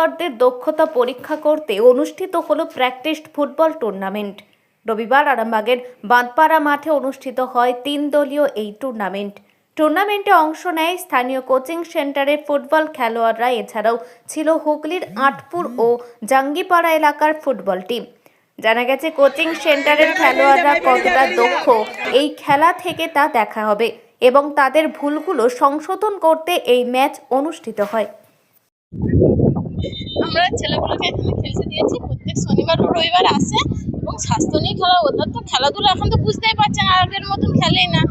খেলোয়াড়দের দক্ষতা পরীক্ষা করতে অনুষ্ঠিত হলো প্র্যাকটিস ফুটবল টুর্নামেন্ট। রবিবার আরামবাগের বাঁধপাড়া মাঠে অনুষ্ঠিত হয় 3 দলীয় এই টুর্নামেন্টে অংশ নেয় স্থানীয় কোচিং সেন্টারের ফুটবল খেলোয়াড়রা। এছাড়াও ছিল হুগলির আটপুর ও জাঙ্গিপাড়া এলাকার ফুটবল টিম। জানা গেছে কোচিং সেন্টারের খেলোয়াড়রা কতটা দক্ষ এই খেলা থেকে তা দেখা হবে এবং তাদের ভুলগুলো সংশোধন করতে এই ম্যাচ অনুষ্ঠিত হয়। আমরা ছেলেগুলোকে এখানে খেলতে দিয়েছি, প্রত্যেক শনিবার ও রবিবার আসে এবং স্বাস্থ্য নিয়ে খেলা। ওদের তো খেলাধুলা এখন তো বুঝতেই পারছে না, আগের মতন খেলেই না।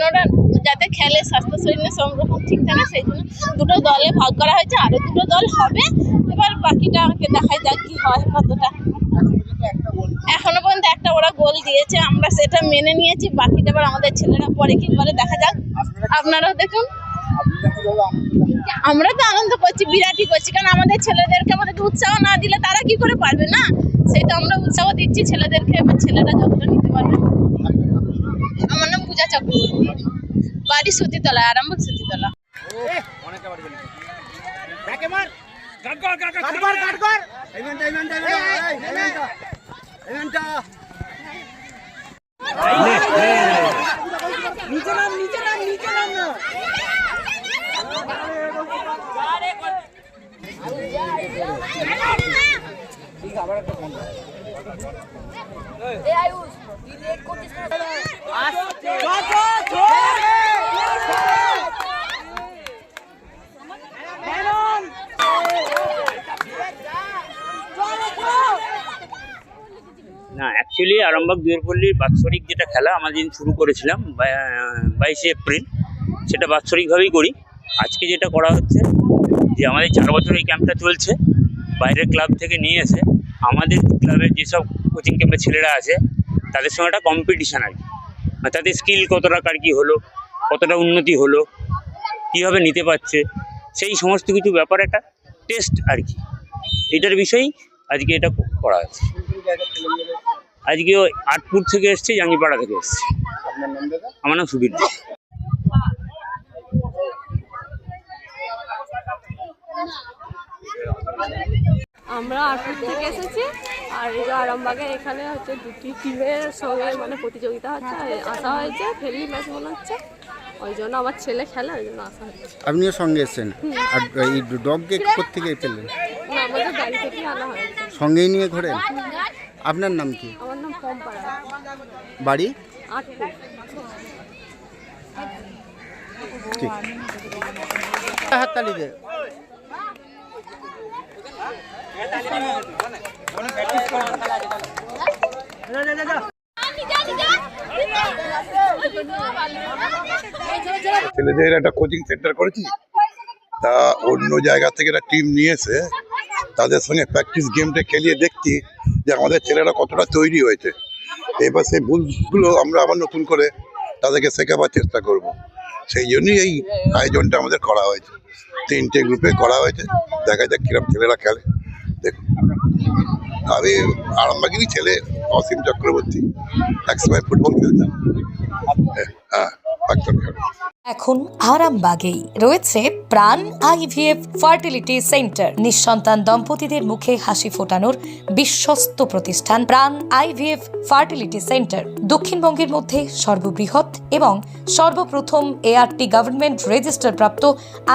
ওরা যাতে খেলে স্বাস্থ্য শরীরে সব রকম ঠিক থাকে, সেই জন্য দুটো দলে ভাগ করা হয়েছে। আরও দুটো দল হবে, এবার বাকিটাকে দেখাই যাক কি হয় কতটা। এখনো পর্যন্ত একটা ওরা গোল দিয়েছে, আমরা সেটা মেনে নিয়েছি। বাকিটা এবার আমাদের ছেলেরা পরে কি বলে দেখা যাক। আপনারাও দেখুন, আমরা তো আনন্দ করছি, বিরাটই করছি, কারণ আমাদের ছেলেদেরকে আমাদেরকে উৎসাহ না দিলে তারা কি করে পারবে না। সেটা আমরা উৎসাহ দিচ্ছি ছেলেদেরকে, এবার ছেলেরা যতটা নিতে পারবে। আমার নাম পূজা চক্রবর্তী, বাড়ি সতীতলা, আরামবাগ সতীতলা। না, অ্যাকচুয়ালি আরামবাগ দুয়েরপল্লির বাৎসরিক যেটা খেলা আমরা যেদিন শুরু করেছিলাম 22শে এপ্রিল, সেটা বাৎসরিকভাবেই করি। আজকে যেটা করা হচ্ছে যে আমাদের 4 বছর এই ক্যাম্পটা চলছে, বাইরের ক্লাব থেকে নিয়ে এসে আমাদের ক্লাবের যেসব কোচিং ক্যাম্পের ছেলেরা আছে তাদের সঙ্গে একটা কম্পিটিশান আর কি, তাদের স্কিল কতটা কার কী হলো, কতটা উন্নতি হলো, কীভাবে নিতে পারছে, সেই সমস্ত কিছু ব্যাপারে একটা টেস্ট আর কি, এটার বিষয়েই আজকে এটা করা হয়েছে। আজকে ওই আটপুর থেকে এসছে, জাঙ্গিপাড়া থেকে এসছে। আমার নাম সুবীর। আমরা আটপুর থেকে এসেছি, আর এই যে আরামবাগে এখানে হচ্ছে দুটি টিমের সঙ্গে মানে প্রতিযোগিতা হচ্ছে, আসা হয়েছে ফ্রেন্ডলি ম্যাচ মনে হচ্ছে, ওই জন্য আমার ছেলে খেলে, ওই জন্য আসা হচ্ছে। আপনিও সঙ্গে এসেছেন? আর এই ডগকে কোত্থেকে পেলেন? না, আমাদের বাড়ি থেকেই আনা হয়েছে। সঙ্গেই নিয়ে ঘোরেন? আপনার নাম কি? আমার নাম পম্পাড়া, বাড়ি? আটপুর। ঠিক, হাততালি দে। ছেলেদের একটা কোচিং সেন্টার করেছি, তা অন্য জায়গা থেকে একটা টিম নিয়ে এসে তাদের সঙ্গে প্র্যাকটিস গেমটা খেলিয়ে দেখছি যে আমাদের ছেলেরা কতটা তৈরি হয়েছে। এবার সেই ভুলগুলো আমরা আবার নতুন করে তাদেরকে শেখাবার চেষ্টা করব। সেই জন্যই এই আয়োজনটা আমাদের করা হয়েছে, 3টে গ্রুপে করা হয়েছে। দেখা যাক কিরকম ছেলেরা খেলে। দেখুন, আমি আরামবাগেরই ছেলে, অসীম চক্রবর্তী, একসময় ফুটবল খেলতাম। হ্যাঁ, এখন আরামবাগেই রয়েছে প্রাণ আইভিএফ ফার্টিলিটি সেন্টার। নিঃসন্তান দম্পতিদের মুখে হাসি ফোটানোর বিশ্বস্ত প্রতিষ্ঠান প্রাণ আইভিএফ ফার্টিলিটি সেন্টার দক্ষিণবঙ্গের মধ্যে সর্ববৃহৎ এবং সর্বপ্রথম এআরটি গভর্নমেন্ট রেজিস্টার প্রাপ্ত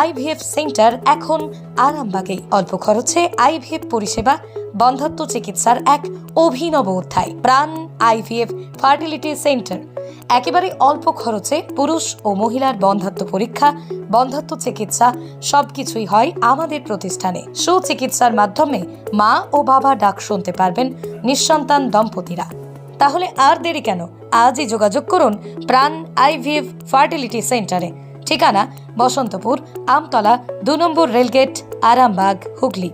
আইভিএফ সেন্টার এখন আরামবাগেই। অল্প খরচে আইভিএফ পরিষেবা, বন্ধ্যাত্ব চিকিৎসার এক অভিনব অধ্যায়। প্রাণ আইভিএফ ফার্টিলিটি সেন্টার একেবারে অল্প খরচে পুরুষ ও মহিলার বন্ধ্যাত্ব পরীক্ষা, বন্ধ্যাত্ব চিকিৎসা সবকিছুই হয় আমাদের প্রতিষ্ঠানে। সুচিকিৎসার মাধ্যমে মা ও বাবা ডাক শুনতে পারবেন নিঃসন্তান দম্পতিরা। তাহলে আর দেরি কেন? আজই যোগাযোগ করুন প্রাণ আইভিএফ ফার্টিলিটি সেন্টারে। ঠিকানা বসন্তপুর, আমতলা, 2 নম্বর রেলগেট, আরামবাগ, হুগলি।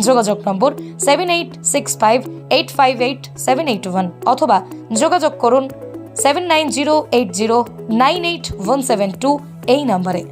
যোগাযোগ নম্বর 7865858781 অথবা যোগাযোগ করুন 7908098172 এই নম্বরে।